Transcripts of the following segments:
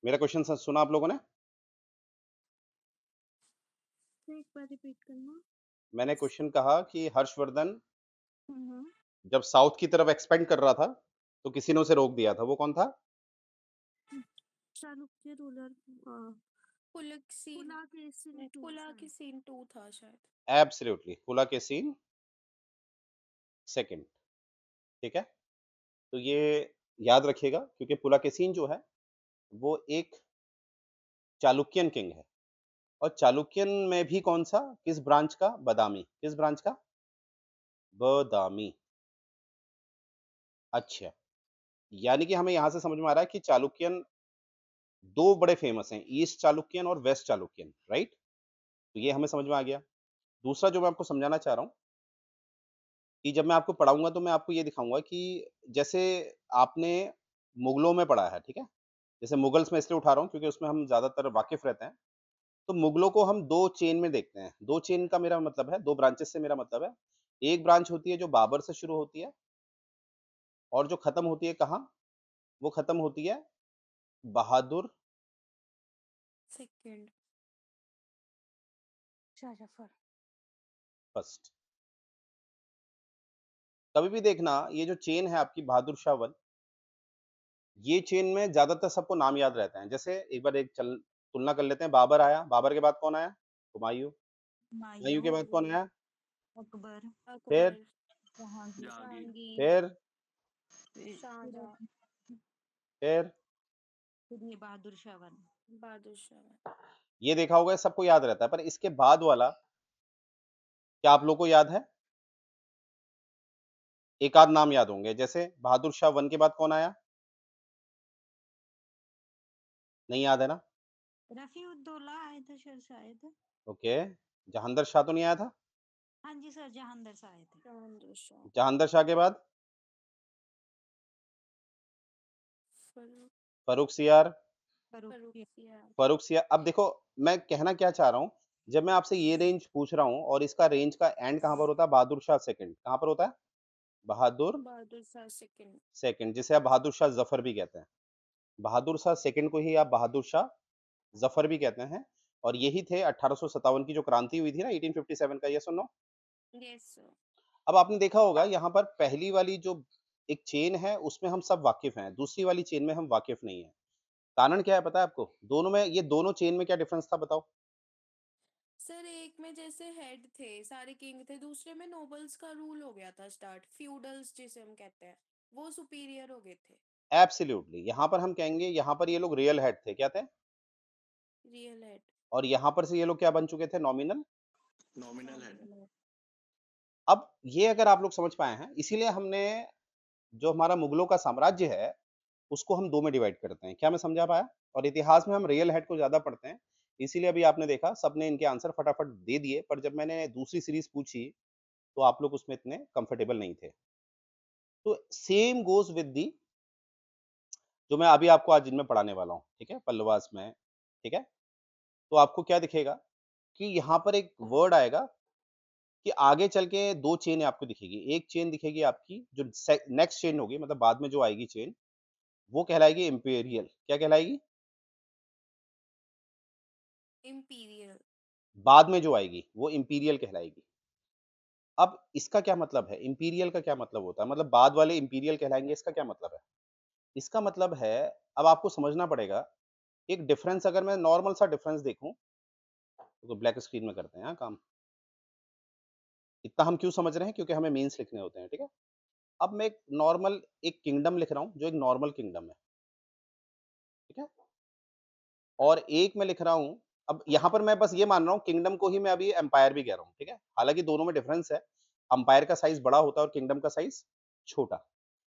मेरा क्वेश्चन सुना आप लोगों ने? एक बार रिपीट करना। मैंने क्वेश्चन कहा कि हर्षवर्धन हम्म। जब साउथ की तरफ एक्सपेंड कर रहा था तो किसी ने उसे रोक दिया था, वो कौन था? चालुक्य रूलर पुलकेशिन पुलाकेशिन टू पुलकेशिन 2 था शायद। Absolutely, Pulakeshin second. ठीक है, तो ये याद रखिएगा क्योंकि पुलकेशिन जो है वो एक चालुक्यन किंग है। और चालुक्यन में भी कौन सा, किस ब्रांच का? बदामी। किस ब्रांच का? बदामी। अच्छा, यानी कि हमें यहां से समझ में आ रहा है कि चालुक्यन दो बड़े फेमस हैं, ईस्ट चालुक्यन और वेस्ट चालुक्यन, राइट? तो ये हमें समझ में आ गया। दूसरा जो मैं आपको समझाना चाह रहा हूँ कि जब मैं आपको पढ़ाऊंगा तो मैं आपको ये दिखाऊंगा कि जैसे आपने मुगलों में पढ़ा है, ठीक है? जैसे मुगल्स में इसलिए उठा रहा हूँ क्योंकि उसमें हम ज्यादातर वाकिफ रहते हैं। तो मुगलों को हम दो चेन में देखते हैं। दो चेन का मेरा मतलब है, दो ब्रांचेस से मेरा मतलब है। एक ब्रांच होती है जो बाबर से शुरू होती है और जो खत्म होती है कहाँ? वो खत्म होती है बहादुर सेकंड। शाहजफर। फर्स्ट। कभी भी देखना ये जो चेन है आपकी बहादुर शाह वन, ये चेन में ज्यादातर सबको नाम याद रहता है। जैसे एक बार एक चल तुलना कर लेते हैं। बाबर आया, बाबर के बाद कौन आया? हुमायूं। हुमायूं के बाद कौन आया? अकबर। फिर अकबर। जहांगीर। जहांगीर। फिर शाहजहां। फिर फिर ये बहादुर शाह वन। बहादुर शाह। ये देखा होगा सबको याद रहता है, पर इसके बाद वाला क्या आप लोग को याद है? एक आध नाम याद होंगे। जैसे बहादुर शाह वन के बाद कौन आया? नहीं याद है ना? रफी उद्दौला आए थे सर शायद। ओके, जहांदर शाह तो नहीं आया था? हाँ जी सर, जहांदर से आए थे। जहांगीर शाह। जहांदर शाह के बाद फरूक। फरुख सियार। फरूक फरूखी। सियार। फरुख सियार। अब देखो, मैं कहना क्या चाह रहा हूँ, जब मैं आपसे ये रेंज पूछ रहा हूँ और इसका रेंज का एंड कहाँ पर होता है? बहादुर शाह सेकंड कहाँ पर होता है? बहादुर बहादुर शाह सेकंड। सेकंड, जिसे आप बहादुर शाह जफर भी कहते हैं। बहादुर शाह सेकंड को ही आप बहादुर शाह जफर भी कहते हैं। और यही थे 1857 की जो क्रांति हुई थी ना, 1857 का। ये सुनो, यस सर। अब आपने देखा होगा यहाँ पर पहली वाली जो एक चेन है उसमें हम सब वाकिफ हैं, दूसरी वाली चेन में हम वाकिफ नहीं है। कारण क्या है पता है आपको? दोनों में, ये दोनों चेन में क्या डिफरेंस था बताओ? सर एक में जैसे हेड थे, सारे किंग थे, दूसरे में नोबल्स का रूल हो गया था स्टार्ट, फ्यूडल्स जिसे हम कहते हैं, वो सुपीरियर हो गए थे। एब्सोल्युटली, यहाँ पर हम कहेंगे यहाँ पर ये लोग रियल हेड थे, क्या थे? Real head. और यहाँ पर से ये लोग क्या बन चुके थे? नॉमिनल। नॉमिनल है। Nominal head. अब ये अगर आप लोग समझ पाए हैं, इसीलिए हमने जो हमारा मुगलों का साम्राज्य है उसको हम दो में डिवाइड करते हैं। क्या मैं समझा पाया? और इतिहास में हम रियल हेड को ज्यादा पढ़ते हैं। इसीलिए अभी आपने देखा सबने इनके आंसर फटाफट दे दिए, पर जब मैंने दूसरी सीरीज पूछी तो आप लोग उसमें इतने कंफर्टेबल नहीं थे। तो सेम गोज विद दी जो मैं अभी आपको आज इनमें पढ़ाने वाला हूँ, ठीक है, पल्लवास में। ठीक है, तो आपको क्या दिखेगा कि यहाँ पर एक वर्ड आएगा कि आगे चल के दो चेन आपको दिखेगी। एक चेन दिखेगी आपकी जो नेक्स्ट चेन होगी, मतलब बाद में जो आएगी चेन, वो कहलाएगी इंपीरियल। क्या कहलाएगी? इंपीरियल। बाद में जो आएगी वो इंपीरियल कहलाएगी। अब इसका क्या मतलब है? इंपीरियल का क्या मतलब होता है? मतलब बाद वाले इंपीरियल कहलाएंगे, इसका क्या मतलब है? इसका मतलब है, अब आपको समझना पड़ेगा एक डिफरेंस। अगर मैं नॉर्मल सा डिफरेंस देखूं तो ब्लैक स्क्रीन में करते हैं काम। इतना हम क्यों समझ रहे हैं? क्योंकि हमें मीन्स लिखने होते हैं, ठीक है। अब मैं एक नॉर्मल एक किंगडम लिख रहा हूँ जो एक नॉर्मल किंगडम है, ठीक है। और एक मैं लिख रहा हूँ, अब यहाँ पर मैं बस ये मान रहा हूँ किंगडम को ही मैं अभी एम्पायर भी कह रहा हूँ, ठीक है। हालांकि दोनों में डिफरेंस है, अंपायर का साइज बड़ा होता है और किंगडम का साइज छोटा।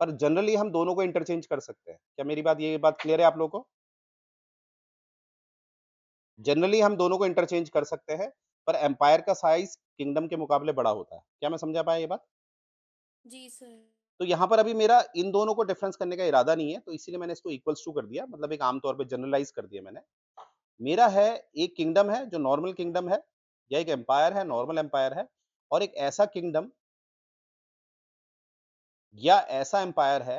पर जनरली हम दोनों को इंटरचेंज कर सकते हैं। क्या मेरी बात, ये बात क्लियर है आप लोगों को? जनरली हम दोनों को इंटरचेंज कर सकते हैं, पर एम्पायर का साइज किंगडम के मुकाबले बड़ा होता है। क्या मैं समझा पाया ये बात? जी सर। तो यहाँ पर अभी मेरा इन दोनों को डिफरेंस करने का इरादा नहीं है, तो इसीलिए मैंने इसको इक्वल्स टू कर दिया, मतलब एक आमतौर पे जनरलाइज कर दिया मैंने। मेरा है, एक किंगडम है जो नॉर्मल किंगडम है, या एक एम्पायर है, नॉर्मल एम्पायर है, और एक ऐसा किंगडम या ऐसा एम्पायर है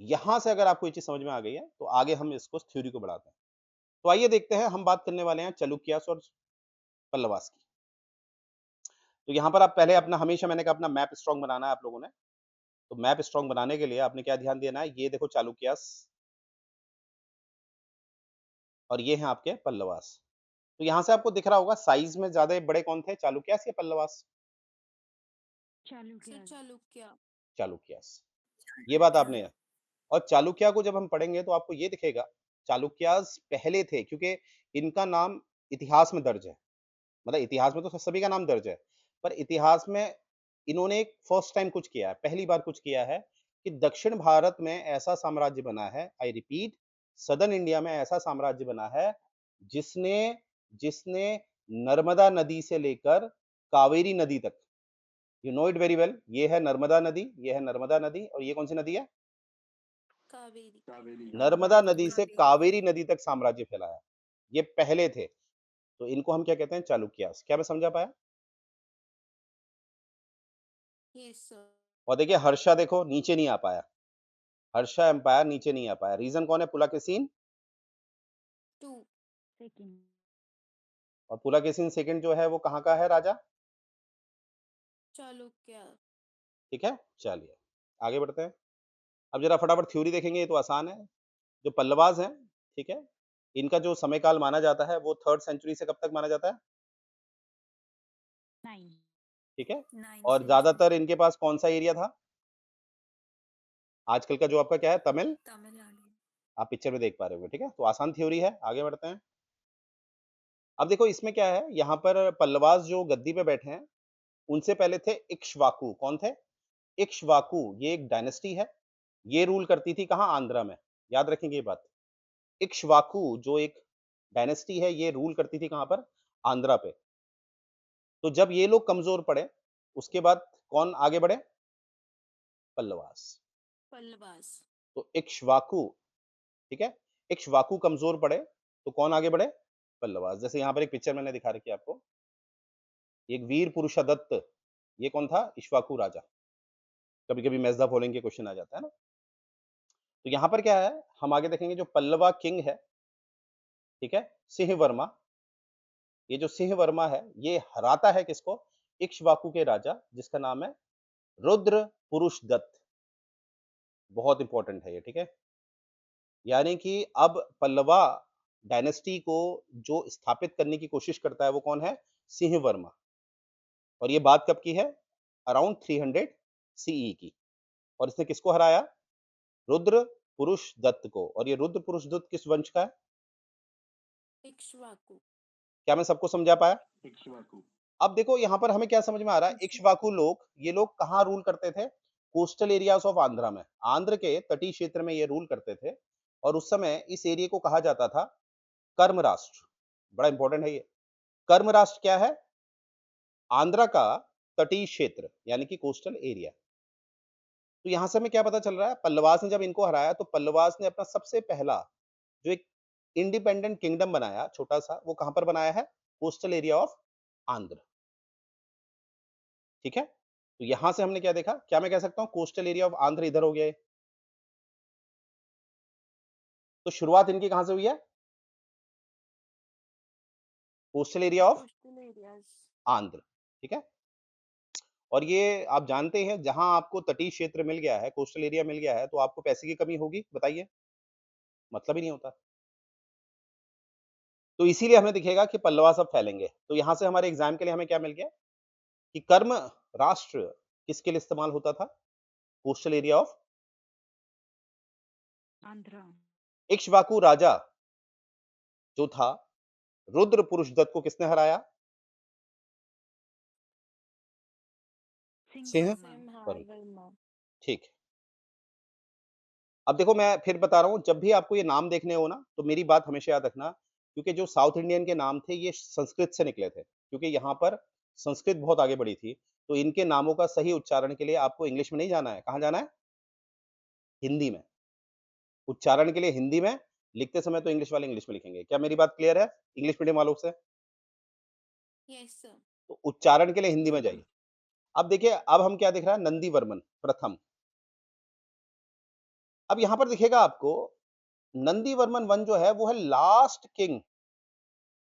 यहाँ से अगर आपको ये चीज़ समझ में आ गई है, तो आगे हम इसको थ्योरी को बढ़ाते हैं। तो आइए देखते हैं, हम बात करने वाले हैं चालुक्यास और पल्लवास की। तो यहाँ पर आप पहले अपना, हमेशा मैंने कहा अपना मैप स्ट्रॉन्ग बनाना है आप लोगों ने। तो मैप स्ट्रॉन्ग बनाने के लिए आपने क्या ध्यान देना है, ये देखो चालुक्यास और ये हैं आपके पल्लवास। तो यहाँ से आपको दिख रहा होगा साइज़ में ज़्यादा बड़े कौन थे, चालुक्यास या पल्लवास? चालू सर किया। चालुक्य। चालुक्यास। ये बात आपने, और चालुक्य को जब हम पढ़ेंगे तो आपको ये दिखेगा, चालुक्यास पहले थे क्योंकि इनका नाम इतिहास में दर्ज है। मतलब इतिहास में तो सभी का नाम दर्ज है, पर इतिहास में इन्होंने एक फर्स्ट टाइम कुछ किया है, पहली बार कुछ किया है कि दक्षिण भारत में ऐसा साम्राज्य बना है, आई रिपीट, सदर्न इंडिया में ऐसा साम्राज्य बना है जिसने जिसने नर्मदा नदी से लेकर कावेरी नदी तक, you know it very well, ये है नर्मदा नदी, ये है नर्मदा नदी, और ये कौन सी नदी है? कावेरी। कावेरी। नर्मदा कावेरी। नदी से कावेरी नदी तक साम्राज्य फैलाया। ये पहले थे, तो इनको हम क्या कहते हैं, चालुक्यास। क्या मैं समझा पाया? Yes sir. और देखिए हर्षा, देखो नीचे नहीं आ पाया, हर्षा एम्पायर नीचे नहीं आ पाया। रीजन कौन है? पुलकेशिन। 2। सेकंड। और पुलकेशिन सेकंड जो है वो कहाँ का है राजा? चालुक्य। ठीक है, चलिए आगे बढ़ते हैं। अब जरा फटाफट थ्योरी देखेंगे, ये तो आसान है। जो पल्लवाज हैं, ठीक है, इनका जो समय काल माना जाता है वो 3rd सेंचुरी से कब तक माना जाता है? 9। ठीक है, 9 और सेंचुरी। ज्यादातर इनके पास कौन सा एरिया था? आजकल का जो आपका क्या है, तमिल। तमिलनाडु। आप पिक्चर में देख पा रहे होंगे, ठीक है। तो आसान थ्योरी है, आगे बढ़ते हैं। अब देखो इसमें क्या है, यहाँ पर पल्लवास जो गद्दी पे बैठे हैं, उनसे पहले थे इक्ष्वाकु। कौन थे? इक्ष्वाकु, ये एक डायनेस्टी है, ये रूल करती थी कहाँ? आंध्रा में। याद रखेंगे ये बात। इक्ष्वाकु जो एक डायनेस्टी है, ये रूल करती थी कहाँ पर? आंध्रा पे। तो जब ये लोग कमजोर पड़े, उसके बाद कौन आगे बढ़े? पल्लवास। पल्लवास। तो इक्ष्वाकु, ठीक है, इक्ष्वाकु कमजोर पड़े तो कौन आगे बढ़े? पल्लवास। जैसे यहाँ पर एक पिक्चर मैंने दिखा रखी है आपको, एक वीर पुरुषदत्त, ये कौन था? इक्ष्वाकु राजा। कभी कभी मैच द फॉलोइंग के क्वेश्चन आ जाता है ना। तो यहाँ पर क्या है, हम आगे देखेंगे, जो पल्लवा किंग है, ठीक है, सिंह वर्मा, ये जो सिंह वर्मा है, ये हराता है किसको? इक्ष्वाकु के राजा, जिसका नाम है रुद्र पुरुष दत्त। बहुत इंपॉर्टेंट है ये, ठीक है। यानी कि अब पल्लवा डायनेस्टी को जो स्थापित करने की कोशिश करता है वो कौन है? सिंह वर्मा। और ये बात कब की है? अराउंड 300 सीई की। और इसने किसको हराया? रुद्र पुरुष दत्त को। और ये रुद्र पुरुष दत्त किस वंश का है? इक्ष्वाकु। क्या मैं सबको समझा पाया? इक्ष्वाकु। अब देखो यहाँ पर हमें क्या समझ में आ रहा है, इक्ष्वाकु लोग, ये लोग कहाँ रूल करते थे? कोस्टल एरियाज ऑफ आंध्रा में, आंध्र के तटीय क्षेत्र में ये रूल करते थे। और उस समय इस एरिया को कहा जाता था कर्म राष्ट्र। बड़ा इंपॉर्टेंट है ये। कर्म राष्ट्र क्या है? आंध्र का तटीय क्षेत्र, यानी कि कोस्टल एरिया। तो यहां से हमें क्या पता चल रहा है, पल्लवास ने जब इनको हराया तो पल्लवास ने अपना सबसे पहला जो एक इंडिपेंडेंट किंगडम बनाया, छोटा सा, वो कहां पर बनाया है? Coastal area of Andhra. ठीक है, तो यहां से हमने क्या देखा, क्या मैं कह सकता हूं कोस्टल एरिया ऑफ आंध्र इधर हो गया है। तो शुरुआत इनकी कहां से हुई है? Coastal area of coastal areas. Andhra. ठीक है, और ये आप जानते हैं, जहां आपको तटीय क्षेत्र मिल गया है, कोस्टल एरिया मिल गया है, तो आपको पैसे की कमी होगी? बताइए, मतलब ही नहीं होता। तो इसीलिए हमें दिखेगा कि पल्लवा सब फैलेंगे। तो यहां से हमारे एग्जाम के लिए हमें क्या मिल गया कि कर्म राष्ट्र किसके लिए इस्तेमाल होता था? Coastal area of Andhra. Ikshvaku राजा जो था रुद्र पुरुषदत्त को किसने हराया? सिंह सिंह वर्मा। वर्मा। वर्मा। ठीक है, अब देखो मैं फिर बता रहा हूं, जब भी आपको ये नाम देखने हो ना, तो मेरी बात हमेशा याद रखना, क्योंकि जो साउथ इंडियन के नाम थे ये संस्कृत से निकले थे, क्योंकि यहाँ पर संस्कृत बहुत आगे बढ़ी थी। तो इनके नामों का सही उच्चारण के लिए आपको इंग्लिश में नहीं जाना है, कहाँ जाना है? हिंदी में। उच्चारण के लिए हिंदी में, लिखते समय तो इंग्लिश वाले इंग्लिश में लिखेंगे। क्या मेरी बात क्लियर है इंग्लिश मीडियम वालों से? Yes sir. तो उच्चारण के लिए हिंदी में जाइए। अब देखिए, अब हम क्या दिख रहा है, नंदी वर्मन प्रथम। अब यहां पर दिखेगा आपको नंदीवर्मन वन जो है वो है last king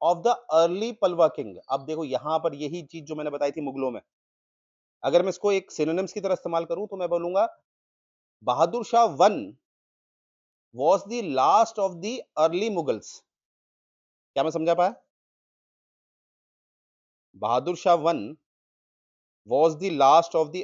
of the early Pallava king. अब देखो यहां पर यही चीज जो मैंने बताई थी मुगलों में, अगर मैं इसको एक सिनोनिम्स की तरह इस्तेमाल करूं तो मैं बोलूंगा Bahadur Shah one was the last of the early Mughals. क्या मैं समझा पाया? Bahadur Shah one was the last of the